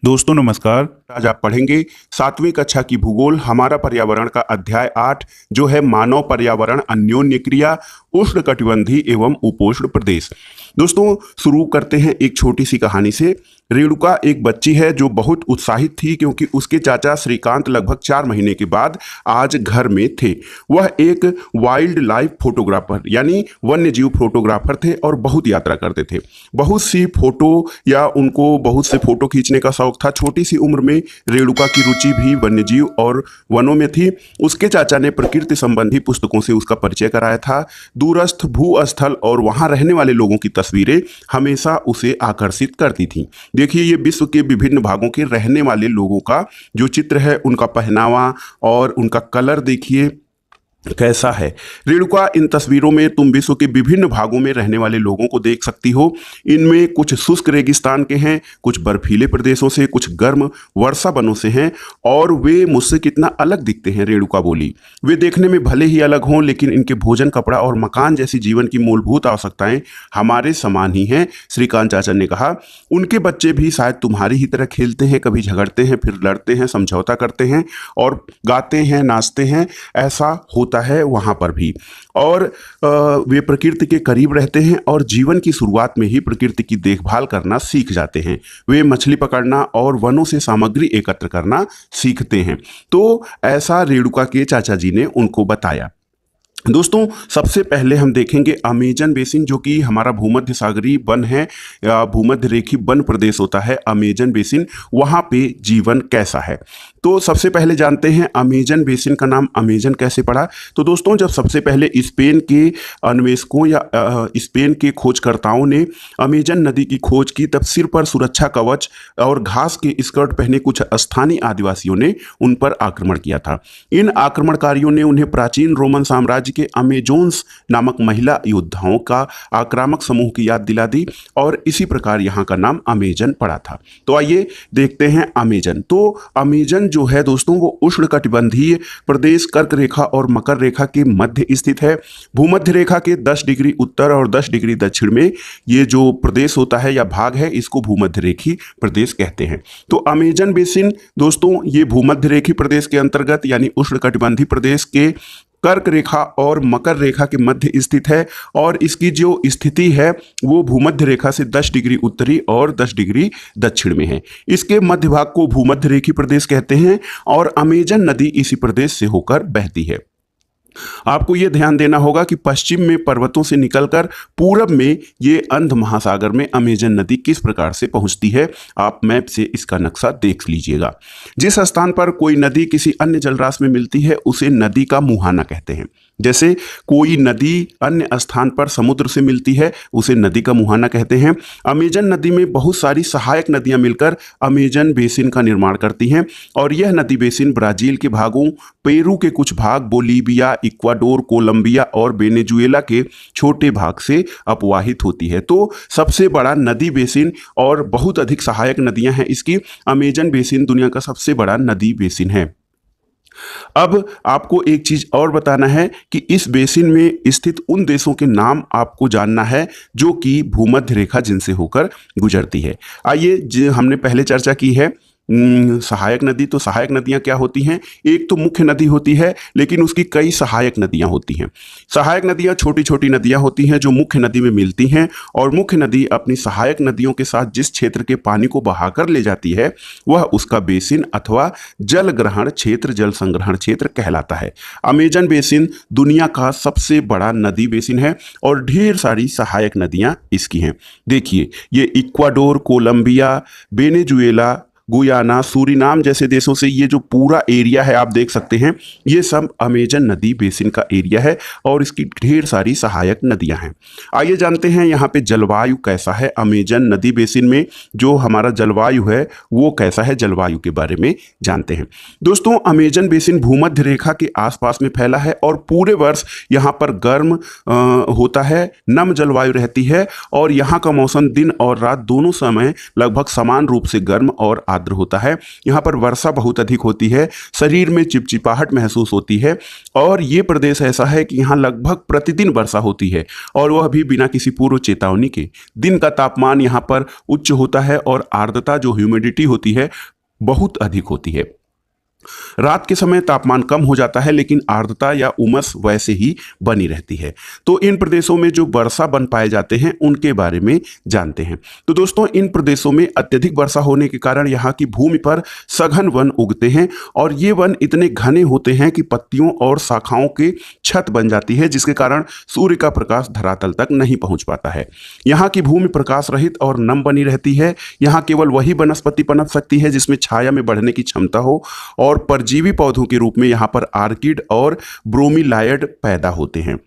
दोस्तों नमस्कार। आज आप पढ़ेंगे 7वीं कक्षा की भूगोल हमारा पर्यावरण का अध्याय 8 जो है मानव पर्यावरण अन्योन्य क्रिया उष्णकटिबंधीय एवं उपोष्ण प्रदेश। दोस्तों शुरू करते हैं एक छोटी सी कहानी से। रेणुका एक बच्ची है जो बहुत उत्साहित थी क्योंकि उसके चाचा श्रीकांत लगभग 4 महीने के बाद आज घर में थे। वह एक वाइल्ड लाइफ फोटोग्राफर यानी वन्य जीव फोटोग्राफर थे और बहुत यात्रा करते थे। बहुत सी फोटो या उनको बहुत से फोटो खींचने का शौक था। छोटी सी उम्र में रेणुका की रुचि भी वन्य जीव और वनों में थी। उसके चाचा ने प्रकृति संबंधी पुस्तकों से उसका परिचय कराया था। दूरस्थ भूस्थल और वहां रहने वाले लोगों की तस्वीरें हमेशा उसे आकर्षित करती थीं। देखिए, ये विश्व के विभिन्न भागों के रहने वाले लोगों का जो चित्र है, उनका पहनावा और उनका कलर देखिए कैसा है। रेणुका, इन तस्वीरों में तुम विश्व के विभिन्न भागों में रहने वाले लोगों को देख सकती हो। इनमें कुछ शुष्क रेगिस्तान के हैं, कुछ बर्फीले प्रदेशों से, कुछ गर्म वर्षा वनों से हैं और वे मुझसे कितना अलग दिखते हैं। रेणुका बोली, वे देखने में भले ही अलग हों लेकिन इनके भोजन, कपड़ा और मकान जैसी जीवन की मूलभूत आवश्यकताएं हमारे समान ही हैं। श्रीकांत चाचा ने कहा, उनके बच्चे भी शायद तुम्हारी ही तरह खेलते हैं, कभी झगड़ते हैं, फिर लड़ते हैं, समझौता करते हैं और गाते हैं, नाचते हैं। ऐसा होता है वहां पर भी। और वे प्रकृति के करीब रहते हैं और जीवन की शुरुआत में ही प्रकृति की देखभाल करना सीख जाते हैं। वे मछली पकड़ना और वनों से सामग्री एकत्र करना सीखते हैं। तो ऐसा रेणुका के चाचा जी ने उनको बताया। दोस्तों सबसे पहले हम देखेंगे अमेजन बेसिन, जो कि हमारा भूमध्य सागरीय वन है या भूमध्य रेखीय वन प्रदेश होता है अमेजन बेसिन। वहाँ पे जीवन कैसा है, तो सबसे पहले जानते हैं अमेजन बेसिन का नाम अमेजन कैसे पड़ा। तो दोस्तों जब सबसे पहले स्पेन के अन्वेषकों या स्पेन के खोजकर्ताओं ने अमेजन नदी की खोज की, तब सिर पर सुरक्षा कवच और घास के स्कर्ट पहने कुछ स्थानीय आदिवासियों ने उन पर आक्रमण किया था। इन आक्रमणकारियों ने उन्हें प्राचीन रोमन साम्राज्य के अमेजोन्स नामक महिला योद्धाओं का आक्रामक समूह की याद दिला दी और इसी प्रकार यहाँ का नाम अमेजन पड़ा था। तो आइए देखते हैं अमेजन। तो अमेजन जो है दोस्तों वो उष्णकटिबंधीय प्रदेश कर्क रेखा और मकर रेखा के मध्य स्थित है। भूमध्य रेखा के 10 डिग्री उत्तर और 10 डिग्री दक्षिण में ये जो प्रदेश होता है या भाग है, इसको भूमध्य रेखीय प्रदेश कहते हैं। तो अमेजन बेसिन दोस्तों ये भूमध्य रेखीय प्रदेश के अंतर्गत यानी उष्णकटिबंधीय प्रदेश के कर्क रेखा और मकर रेखा के मध्य स्थित है और इसकी जो स्थिति है वो भूमध्य रेखा से 10 डिग्री उत्तरी और 10 डिग्री दक्षिण में है। इसके मध्य भाग को भूमध्य रेखीय प्रदेश कहते हैं और अमेजन नदी इसी प्रदेश से होकर बहती है। आपको यह ध्यान देना होगा कि पश्चिम में पर्वतों से निकलकर पूरब में ये अंध महासागर में अमेजन नदी किस प्रकार से पहुंचती है, आप मैप से इसका नक्शा देख लीजिएगा। जिस स्थान पर कोई नदी किसी अन्य जलराशि में मिलती है उसे नदी का मुहाना कहते हैं। जैसे कोई नदी अन्य स्थान पर समुद्र से मिलती है उसे नदी का मुहाना कहते हैं। अमेजन नदी में बहुत सारी सहायक नदियां मिलकर अमेजन बेसिन का निर्माण करती हैं और यह नदी बेसिन ब्राजील के भागों, पेरू के कुछ भाग, बोलीविया, इक्वाडोर, कोलंबिया और वेनेजुएला के छोटे भाग से अपवाहित होती है। तो सबसे बड़ा नदी बेसिन और बहुत अधिक सहायक नदियां हैं इसकी। अमेजन बेसिन दुनिया का सबसे बड़ा नदी बेसिन है। अब आपको एक चीज और बताना है कि इस बेसिन में स्थित उन देशों के नाम आपको जानना है जो कि भूमध्य रेखा जिनसे होकर गुजरती है। आइए, हमने पहले चर्चा की है सहायक नदी। तो सहायक नदियां क्या होती हैं? एक तो मुख्य नदी होती है लेकिन उसकी कई सहायक नदियां होती हैं। सहायक नदियां छोटी छोटी नदियां होती हैं जो मुख्य नदी में मिलती हैं और मुख्य नदी अपनी सहायक नदियों के साथ जिस क्षेत्र के पानी को बहाकर ले जाती है वह उसका बेसिन अथवा जल ग्रहण क्षेत्र, जल संग्रहण क्षेत्र कहलाता है। अमेजन बेसिन दुनिया का सबसे बड़ा नदी बेसिन है और ढेर सारी सहायक नदियां इसकी हैं। देखिए, ये Ecuador, Colombia, Venezuela, Guyana, Suriname जैसे देशों से ये जो पूरा एरिया है आप देख सकते हैं, ये सब अमेजन नदी बेसिन का एरिया है और इसकी ढेर सारी सहायक नदियां हैं। आइए जानते हैं यहाँ पे जलवायु कैसा है। अमेजन नदी बेसिन में जो हमारा जलवायु है वो कैसा है, जलवायु के बारे में जानते हैं। दोस्तों अमेजन बेसिन भूमध्य रेखा के आसपास में फैला है और पूरे वर्ष यहाँ पर गर्म होता है, नम जलवायु रहती है और यहाँ का मौसम दिन और रात दोनों समय लगभग समान रूप से गर्म और आर्द्र होता है। यहाँ पर वर्षा बहुत अधिक होती है, शरीर में चिपचिपाहट महसूस होती है और ये प्रदेश ऐसा है कि यहाँ लगभग प्रतिदिन वर्षा होती है और वह भी बिना किसी पूर्व चेतावनी के। दिन का तापमान यहाँ पर उच्च होता है और आर्द्रता जो ह्यूमिडिटी होती है बहुत अधिक होती है। रात के समय तापमान कम हो जाता है लेकिन आर्द्रता या उमस वैसे ही बनी रहती है। तो इन प्रदेशों में जो वर्षा वन पाए जाते हैं उनके बारे में जानते हैं। तो दोस्तों, इन प्रदेशों में अत्यधिक वर्षा होने के कारण यहाँ की भूमि पर सघन वन उगते हैं और ये वन इतने घने होते हैं कि पत्तियों और शाखाओं के छत बन जाती है, जिसके कारण सूर्य का प्रकाश धरातल तक नहीं पहुंच पाता है। यहाँ की भूमि प्रकाश रहित और नम बनी रहती है। यहाँ केवल वही वनस्पति पनप सकती है जिसमें छाया में बढ़ने की क्षमता हो और परजीवी पौधों के रूप में यहाँ पर आर्किड और ब्रोमीलायड पैदा होते हैं।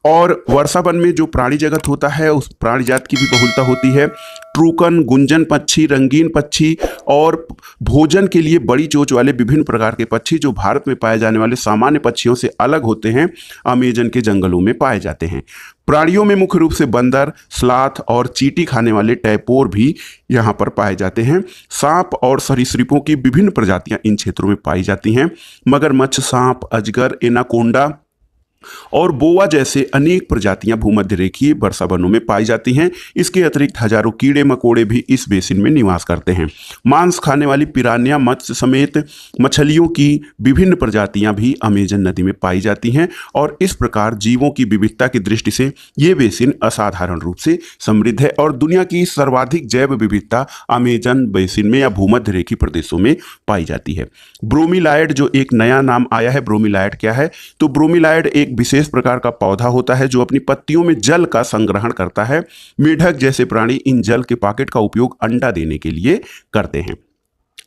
और वर्षा वन में जो प्राणी जगत होता है उस प्राणी जात की भी बहुलता होती है। ट्रूकन, गुंजन पक्षी, रंगीन पक्षी और भोजन के लिए बड़ी चोंच वाले विभिन्न प्रकार के पक्षी जो भारत में पाए जाने वाले सामान्य पक्षियों से अलग होते हैं, अमेजन के जंगलों में पाए जाते हैं। प्राणियों में मुख्य रूप से बंदर, स्लाथ और चींटी खाने वाले टैपोर भी यहाँ पर पाए जाते हैं। सांप और सरीसृपों की विभिन्न प्रजातियां इन क्षेत्रों में पाई जाती हैं। मगरमच्छ, सांप, अजगर, एनाकोंडा और बोआ जैसे अनेक प्रजातियां भूमध्य रेखीय वर्षा वनों में पाई जाती हैं। इसके अतिरिक्त हजारों कीड़े मकोड़े भी इस बेसिन में निवास करते हैं। मांस खाने वाली पिरान्या, मत्स्य समेत मछलियों की विभिन्न प्रजातियां भी अमेजन नदी में पाई जाती हैं और इस प्रकार जीवों की विविधता की दृष्टि से ये बेसिन असाधारण रूप से समृद्ध है और दुनिया की सर्वाधिक जैव विविधता अमेजन बेसिन में या भूमध्य रेखीय प्रदेशों में पाई जाती है। ब्रोमीलायड जो एक नया नाम आया है, ब्रोमीलायड क्या है? तो ब्रोमीलायड एक विशेष प्रकार का पौधा होता है जो अपनी पत्तियों में जल का संग्रहण करता है। मेढक जैसे प्राणी इन जल के पॉकेट का उपयोग अंडा देने के लिए करते हैं।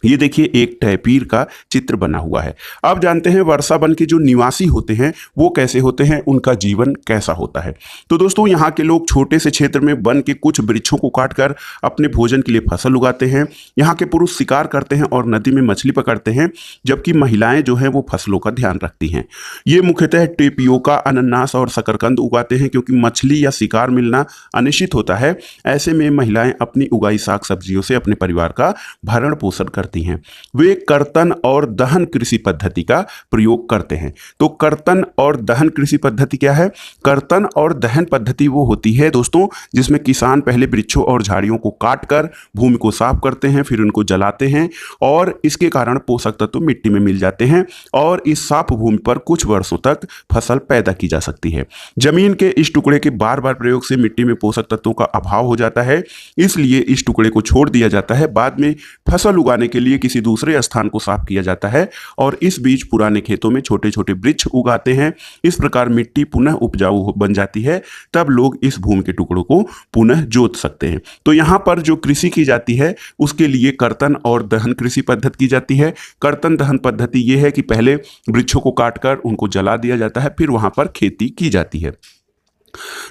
ये देखिए एक टैपीर का चित्र बना हुआ है। अब जानते हैं वर्षा वन के जो निवासी होते हैं वो कैसे होते हैं, उनका जीवन कैसा होता है। तो दोस्तों, यहाँ के लोग छोटे से क्षेत्र में वन के कुछ वृक्षों को काटकर अपने भोजन के लिए फसल उगाते हैं। यहाँ के पुरुष शिकार करते हैं और नदी में मछली पकड़ते हैं, जबकि महिलाएं जो हैं वो फसलों का ध्यान रखती हैं। ये मुख्यतः टेपियोका, अनानास और शकरकंद उगाते हैं क्योंकि मछली या शिकार मिलना अनिश्चित होता है। ऐसे में महिलाएं अपनी उगाई साग सब्जियों से अपने परिवार का भरण पोषण करती हैं। वे कर्तन और दहन कृषि पद्धति का प्रयोग करते हैं। तो कर्तन और दहन कृषि पद्धति क्या है? कर्तन और दहन पद्धति वो होती है दोस्तों जिसमें किसान पहले वृक्षों और झाड़ियों को काटकर भूमि को साफ करते हैं, फिर उनको जलाते हैं और इसके कारण पोषक तत्व मिट्टी में मिल जाते हैं और इस साफ भूमि पर कुछ वर्षों तक फसल पैदा की जा सकती है। जमीन के इस टुकड़े के बार बार प्रयोग से मिट्टी में पोषक तत्वों का अभाव हो जाता है, इसलिए इस टुकड़े को छोड़ दिया जाता है। बाद में फसल उगाने के लिए किसी दूसरे स्थान को साफ किया जाता है और इस बीच पुराने खेतों में छोटे छोटे वृक्ष उगाते हैं। इस प्रकार मिट्टी पुनः उपजाऊ बन जाती है, तब लोग इस भूमि के टुकड़ों को पुनः जोत सकते हैं। तो यहाँ पर जो कृषि की जाती है उसके लिए कर्तन और दहन कृषि पद्धति की जाती है। कर्तन दहन पद्धति ये है कि पहले वृक्षों को काटकर उनको जला दिया जाता है, फिर वहां पर खेती की जाती है।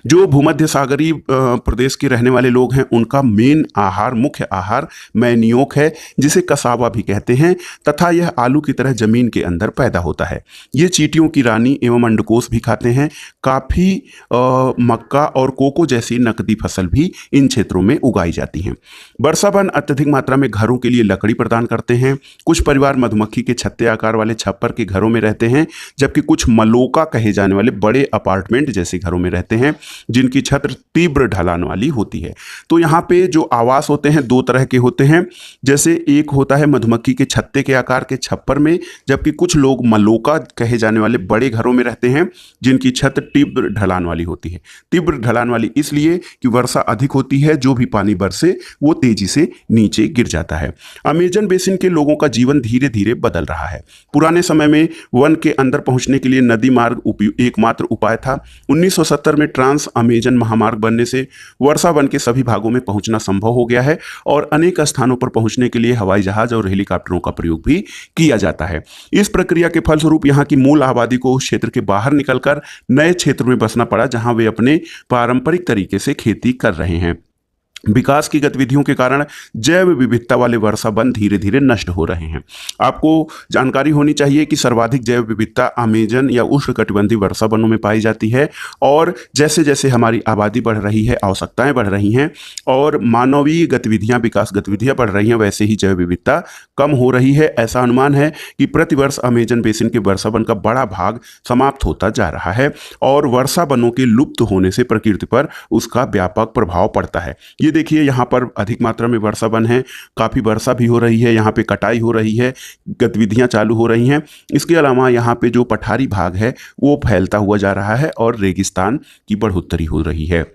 जो भूमध्य सागरीय प्रदेश के रहने वाले लोग हैं उनका मेन आहार, मुख्य आहार मैनियोक है, जिसे कसावा भी कहते हैं, तथा यह आलू की तरह जमीन के अंदर पैदा होता है। ये चींटियों की रानी एवं अंडकोष भी खाते हैं। काफी, मक्का और कोको जैसी नकदी फसल भी इन क्षेत्रों में उगाई जाती हैं। वर्षा वन अत्यधिक मात्रा में घरों के लिए लकड़ी प्रदान करते हैं। कुछ परिवार मधुमक्खी के छत्ते आकार वाले छप्पर के घरों में रहते हैं, जबकि कुछ मलोका कहे जाने वाले बड़े अपार्टमेंट जैसे घरों में रहते हैं जिनकी छत तीव्र ढलान वाली होती है। तो यहाँ पे जो आवास होते हैं दो तरह के होते हैं, जैसे एक होता है मधुमक्खी के छत्ते के आकार के छप्पर में, जबकि कुछ लोग मलोका कहे जाने वाले बड़े घरों में रहते हैं जिनकी छत तीव्र ढलान वाली होती है। तीव्र ढलान वाली इसलिए कि वर्षा अधिक होती है, जो भी पानी बरसे वो तेजी से नीचे गिर जाता है। अमेजन बेसिन के लोगों का जीवन धीरे धीरे बदल रहा है। पुराने समय में वन के अंदर पहुंचने के लिए नदी मार्ग एकमात्र उपाय था। 1970 में ट्रांस अमेजन महामार्ग बनने से वर्षा वन के सभी भागों में पहुंचना संभव हो गया है और अनेक स्थानों पर पहुंचने के लिए हवाई जहाज और हेलीकॉप्टरों का प्रयोग भी किया जाता है। इस प्रक्रिया के फलस्वरूप यहाँ की मूल आबादी को उस क्षेत्र के बाहर निकलकर नए क्षेत्र में बसना पड़ा, जहां वे अपने पारंपरिक तरीके से खेती कर रहे हैं। विकास की गतिविधियों के कारण जैव विविधता वाले वर्षा वन धीरे धीरे नष्ट हो रहे हैं। आपको जानकारी होनी चाहिए कि सर्वाधिक जैव विविधता अमेजन या उष्णकटिबंधीय वर्षा वनों में पाई जाती है, और जैसे जैसे हमारी आबादी बढ़ रही है, आवश्यकताएं बढ़ रही हैं और मानवीय गतिविधियां, विकास गतिविधियां बढ़ रही हैं, वैसे ही जैव विविधता कम हो रही है। ऐसा अनुमान है कि प्रतिवर्ष अमेजन बेसिन के वर्षा वन का बड़ा भाग समाप्त होता जा रहा है और वर्षा वनों के लुप्त होने से प्रकृति पर उसका व्यापक प्रभाव पड़ता है। ये देखिए, यहाँ पर अधिक मात्रा में वर्षा वन है, काफ़ी वर्षा भी हो रही है, यहाँ पे कटाई हो रही है, गतिविधियाँ चालू हो रही हैं। इसके अलावा यहाँ पे जो पठारी भाग है वो फैलता हुआ जा रहा है और रेगिस्तान की बढ़ोतरी हो रही है।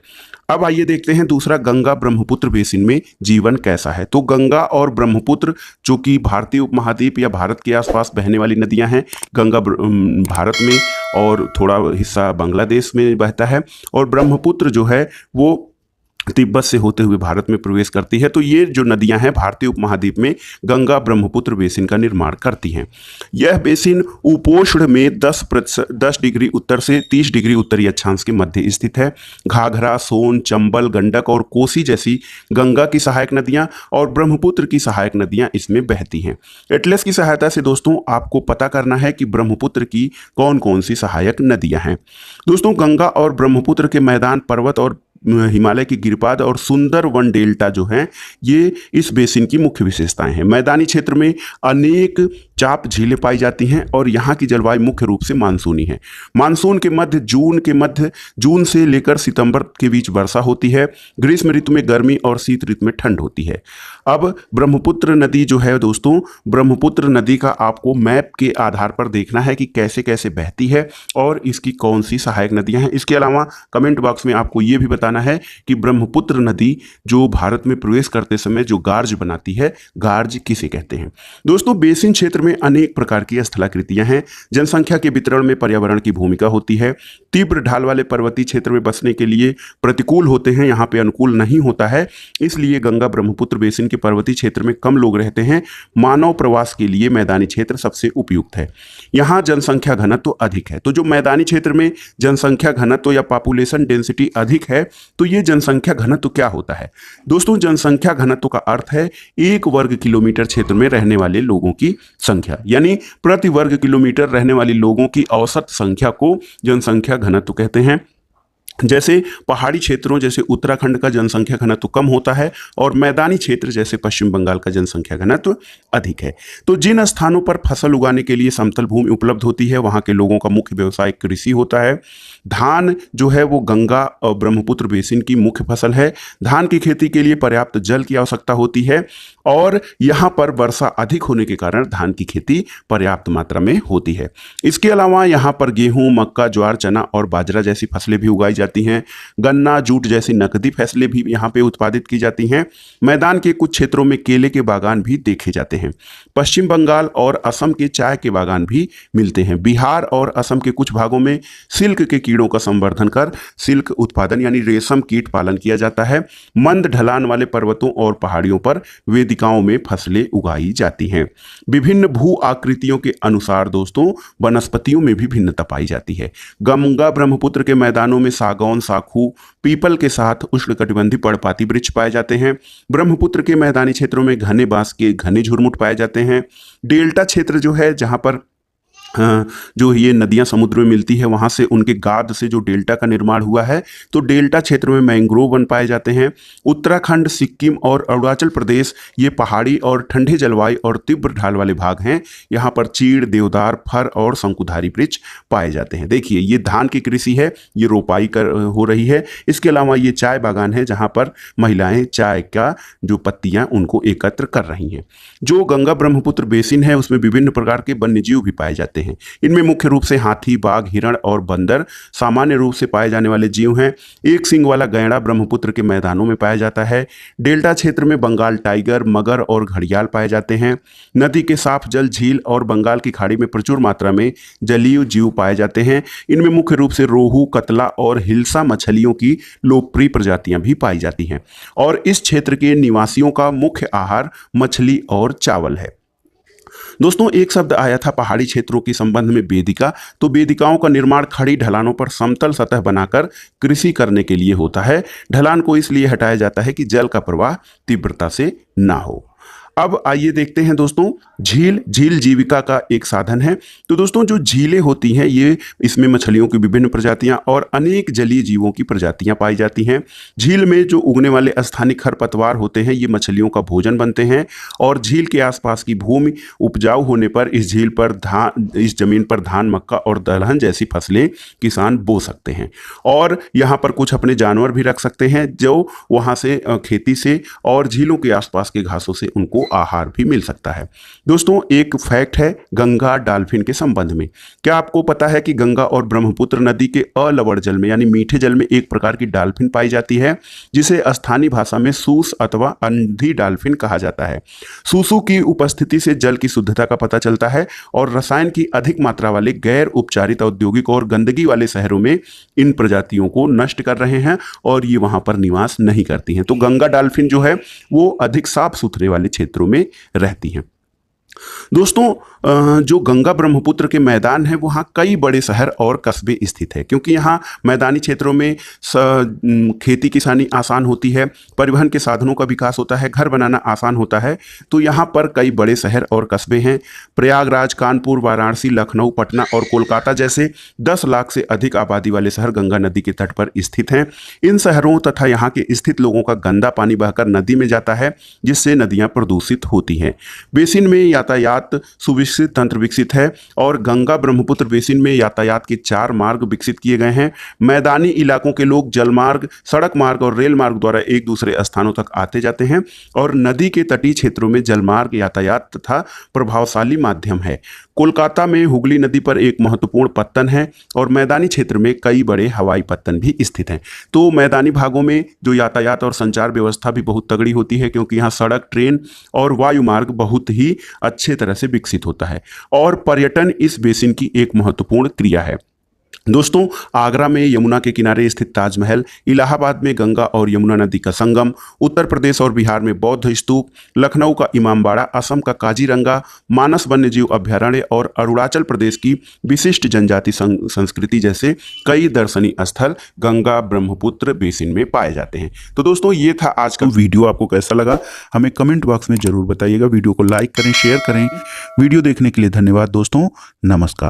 अब आइए देखते हैं दूसरा, गंगा ब्रह्मपुत्र बेसिन में जीवन कैसा है। तो गंगा और ब्रह्मपुत्र, जो कि भारतीय उपमहाद्वीप या भारत के आसपास बहने वाली नदियां हैं, गंगा भारत में और थोड़ा हिस्सा बांग्लादेश में बहता है, और ब्रह्मपुत्र जो है वो तिब्बत से होते हुए भारत में प्रवेश करती है। तो ये जो नदियां हैं भारतीय उपमहाद्वीप में गंगा ब्रह्मपुत्र बेसिन का निर्माण करती हैं। यह बेसिन उपोष्ण में 10 डिग्री उत्तर से 30 डिग्री उत्तरी अक्षांश के मध्य स्थित है। घाघरा, सोन, चंबल, गंडक और कोसी जैसी गंगा की सहायक नदियां और ब्रह्मपुत्र की सहायक नदियां इसमें बहती हैं। एटलस की सहायता से दोस्तों आपको पता करना है कि ब्रह्मपुत्र की कौन कौन सी सहायक नदियां हैं। दोस्तों, गंगा और ब्रह्मपुत्र के मैदान, पर्वत और हिमालय की गिरिपाद और सुंदर वन डेल्टा जो हैं, ये इस बेसिन की मुख्य विशेषताएं हैं। मैदानी क्षेत्र में अनेक चाप झीलें पाई जाती हैं और यहाँ की जलवायु मुख्य रूप से मानसूनी है। मानसून के मध्य जून से लेकर सितंबर के बीच वर्षा होती है। ग्रीष्म ऋतु में गर्मी और शीत ऋतु में ठंड होती है। अब ब्रह्मपुत्र नदी जो है दोस्तों, ब्रह्मपुत्र नदी का आपको मैप के आधार पर देखना है कि कैसे कैसे बहती है और इसकी कौन सी सहायक नदियां हैं। इसके अलावा कमेंट बॉक्स में आपको ये भी बताना है कि ब्रह्मपुत्र नदी जो भारत में प्रवेश करते समय जो गार्ज बनाती है, गार्ज किसे कहते हैं। दोस्तों, बेसिन क्षेत्र में अनेक प्रकार की स्थलाकृतियां हैं। जनसंख्या के वितरण में पर्यावरण की भूमिका होती है। तीव्र ढाल वाले पर्वतीय क्षेत्र में बसने के लिए प्रतिकूल होते हैं, यहाँ पे अनुकूल नहीं होता है, इसलिए गंगा ब्रह्मपुत्र बेसिन के पर्वतीय क्षेत्र में कम लोग रहते हैं। मानव प्रवास के लिए मैदानी क्षेत्र सबसे उपयुक्त है। यहाँ जनसंख्या घनत्व अधिक है। तो जो मैदानी क्षेत्र में जनसंख्या घनत्व या पॉपुलेशन डेंसिटी अधिक है, तो ये जनसंख्या घनत्व क्या होता है दोस्तों? जनसंख्या घनत्व का अर्थ है 1 वर्ग किलोमीटर क्षेत्र में रहने वाले लोगों की संख्या, यानी प्रति वर्ग किलोमीटर रहने वाले लोगों की औसत संख्या को जनसंख्या घनत्व कहते हैं। जैसे पहाड़ी क्षेत्रों जैसे उत्तराखंड का जनसंख्या घनत्व कम होता है और मैदानी क्षेत्र जैसे पश्चिम बंगाल का जनसंख्या घनत्व अधिक है। तो जिन स्थानों पर फसल उगाने के लिए समतल भूमि उपलब्ध होती है, वहाँ के लोगों का मुख्य व्यवसाय कृषि होता है। धान जो है वो गंगा और ब्रह्मपुत्र बेसिन की मुख्य फसल है। धान की खेती के लिए पर्याप्त जल की आवश्यकता होती है और यहाँ पर वर्षा अधिक होने के कारण धान की खेती पर्याप्त मात्रा में होती है। इसके अलावा यहाँ पर गेहूँ, मक्का, ज्वार, चना और बाजरा जैसी फसलें भी उगाई जाती हैं। गन्ना, जूट जैसी नकदी फसलें भी यहाँ पे उत्पादित की जाती हैं। मैदान के कुछ क्षेत्रों में केले के बागान भी देखे जाते हैं। पश्चिम बंगाल और असम के चाय के बागान भी मिलते हैं। बिहार और असम के कुछ भागों में सिल्क के कीड़ों का संवर्धन कर सिल्क उत्पादन यानी रेशम कीट पालन किया जाता है। मंद ढलान वाले पर्वतों और पहाड़ियों पर वेदिकाओं में फसलें उगाई जाती हैं। विभिन्न भू आकृतियों के अनुसार दोस्तों वनस्पतियों में भी भिन्नता पाई जाती है। गंगा ब्रह्मपुत्र के मैदानों में सागौन, साखू, पीपल के साथ उष्णकटिबंधीय पर्णपाती वृक्ष पाए जाते हैं। ब्रह्मपुत्र के मैदानी क्षेत्रों में घने बांस के घने झुरमुट पाए जाते हैं। डेल्टा क्षेत्र जो है, जहाँ पर जो ये नदियां समुद्र में मिलती है, वहाँ से उनके गाद से जो डेल्टा का निर्माण हुआ है, तो डेल्टा क्षेत्र में मैंग्रोव वन पाए जाते हैं। उत्तराखंड, सिक्किम और अरुणाचल प्रदेश ये पहाड़ी और ठंडे जलवायु और तीव्र ढाल वाले भाग हैं। यहाँ पर चीड़, देवदार, फर और शंकुधारी वृक्ष पाए जाते हैं। देखिए, ये धान की कृषि है, ये रोपाई हो रही है। इसके अलावा ये चाय बागान है, जहाँ पर महिलाएं चाय का जो पत्तियाँ उनको एकत्र कर रही हैं। जो गंगा ब्रह्मपुत्र बेसिन है, उसमें विभिन्न प्रकार के वन्यजीव भी पाए जाते हैं। इनमें मुख्य रूप से हाथी, बाघ, हिरण और बंदर सामान्य रूप से पाए जाने वाले जीव हैं। एक सींग वाला गैंडा ब्रह्मपुत्र के मैदानों में पाया जाता है। डेल्टा क्षेत्र में बंगाल टाइगर, मगर और घड़ियाल पाए जाते हैं। नदी के साफ जल, झील और बंगाल की खाड़ी में प्रचुर मात्रा में जलीय जीव पाए जाते हैं। इनमें मुख्य रूप से रोहू, कतला और हिल्सा मछलियों की लोकप्रिय प्रजातियां भी पाई जाती हैं और इस क्षेत्र के निवासियों का मुख्य आहार मछली और चावल है। दोस्तों एक शब्द आया था पहाड़ी क्षेत्रों के संबंध में वेदिका। तो वेदिकाओं का निर्माण खड़ी ढलानों पर समतल सतह बनाकर कृषि करने के लिए होता है। ढलान को इसलिए हटाया जाता है कि जल का प्रवाह तीव्रता से ना हो। अब आइए देखते हैं दोस्तों, झील जीविका का एक साधन है। तो दोस्तों जो झीलें होती हैं ये इसमें मछलियों की विभिन्न प्रजातियां और अनेक जलीय जीवों की प्रजातियां पाई जाती हैं। झील में जो उगने वाले स्थानिक खरपतवार होते हैं ये मछलियों का भोजन बनते हैं और झील के आसपास की भूमि उपजाऊ होने पर इस जमीन पर धान, मक्का और दलहन जैसी फसलें किसान बो सकते हैं और यहाँ पर कुछ अपने जानवर भी रख सकते हैं जो वहाँ से खेती से और झीलों के आसपास के घासों से उनको आहार भी मिल सकता है। दोस्तों एक फैक्ट है गंगा डॉल्फिन के संबंध में। क्या आपको पता है कि गंगा और ब्रह्मपुत्र नदी के अलवड़ जल में यानी मीठे जल में एक प्रकार की डॉल्फिन पाई जाती है जिसे स्थानीय भाषा में सूस अथवा अंधी डॉल्फिन कहा जाता है। सूसू की उपस्थिति से जल की शुद्धता का पता चलता है और रसायन की अधिक मात्रा वाले गैर उपचारित औद्योगिक और गंदगी वाले शहरों में इन प्रजातियों को नष्ट कर रहे हैं और ये वहां पर निवास नहीं करती हैं। तो गंगा डॉल्फिन जो है वो अधिक साफ सुथरे वाले क्षेत्रों में रहती हैं। दोस्तों जो गंगा ब्रह्मपुत्र के मैदान है वहाँ कई बड़े शहर और कस्बे स्थित है क्योंकि यहाँ मैदानी क्षेत्रों में खेती किसानी आसान होती है, परिवहन के साधनों का विकास होता है, घर बनाना आसान होता है। तो यहाँ पर कई बड़े शहर और कस्बे हैं। प्रयागराज, कानपुर, वाराणसी, लखनऊ, पटना और कोलकाता जैसे 10 लाख से अधिक आबादी वाले शहर गंगा नदी के तट पर स्थित हैं। इन शहरों तथा यहाँ के स्थित लोगों का गंदा पानी बहकर नदी में जाता है जिससे नदियाँ प्रदूषित होती हैं। बेसिन में यातायात सुविकसित तंत्र विकसित है और गंगा ब्रह्मपुत्र बेसिन में यातायात के 4 मार्ग विकसित किए गए हैं। मैदानी इलाकों के लोग जलमार्ग, सड़क मार्ग और रेल मार्ग द्वारा एक दूसरे स्थानों तक आते जाते हैं और नदी के तटीय क्षेत्रों में जलमार्ग यातायात तथा प्रभावशाली माध्यम है। कोलकाता में हुगली नदी पर एक महत्वपूर्ण पत्तन है और मैदानी क्षेत्र में कई बड़े हवाई पत्तन भी स्थित हैं। तो मैदानी भागों में जो यातायात और संचार व्यवस्था भी बहुत तगड़ी होती है क्योंकि यहाँ सड़क, ट्रेन और वायु मार्ग बहुत ही अच्छे तरह से विकसित होता है और पर्यटन इस बेसिन की एक महत्वपूर्ण क्रिया है। दोस्तों आगरा में यमुना के किनारे स्थित ताजमहल, इलाहाबाद में गंगा और यमुना नदी का संगम, उत्तर प्रदेश और बिहार में बौद्ध स्तूप, लखनऊ का इमामबाड़ा, असम का काजीरंगा, मानस वन्यजीव अभ्यारण्य और अरुणाचल प्रदेश की विशिष्ट जनजाति संस्कृति जैसे कई दर्शनीय स्थल गंगा ब्रह्मपुत्र बेसिन में पाए जाते हैं। तो दोस्तों ये था आज का वीडियो। आपको कैसा लगा हमें कमेंट बॉक्स में जरूर बताइएगा। वीडियो को लाइक करें, शेयर करें। वीडियो देखने के लिए धन्यवाद दोस्तों। नमस्कार।